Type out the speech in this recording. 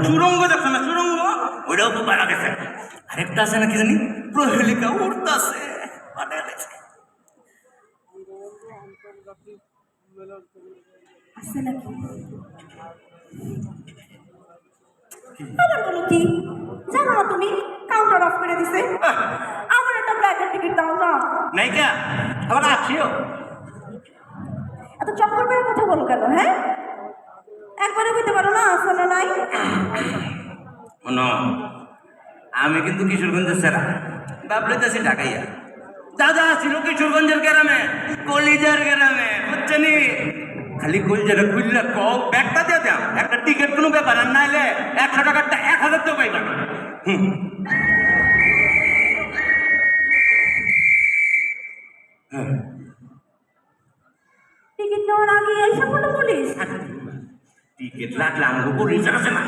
সুরঙ্গ দেখো না সুরঙ্গ ওইটাও খুব ভালো গেছে আরেকটা আছে না কি জানি প্রহেলিকা উঠতেছে আছে নাকি আবার বলো কি জানো না তুমি কাউন্টার অফ করে দিছে আমার একটা ব্ল্যাকের টিকিট দাও না নাইকা আবার আছিও এত চক্কর করে কথা বলো কেন হ্যাঁ একবারে বুঝতে পারো না আসলে নাই শোনো আমি কিন্তু কিশোরগঞ্জের সেরা বাবলে দেশে ঢাকাইয়া দাদা ছিল কিশোরগঞ্জের গ্রামে কলিজার গ্রামে বুঝছেন খালি কলিজাটা খুললে কক ব্যাগটা দিয়ে দাম একটা টিকিট কোনো ব্যাপার আর নাইলে 100 টাকারটা 1000 তো পাইবা না টিকিট নেওয়ার আগে এইসব বলো পুলিশ টিকিট লাগলে আমাকে পুলিশ আছে না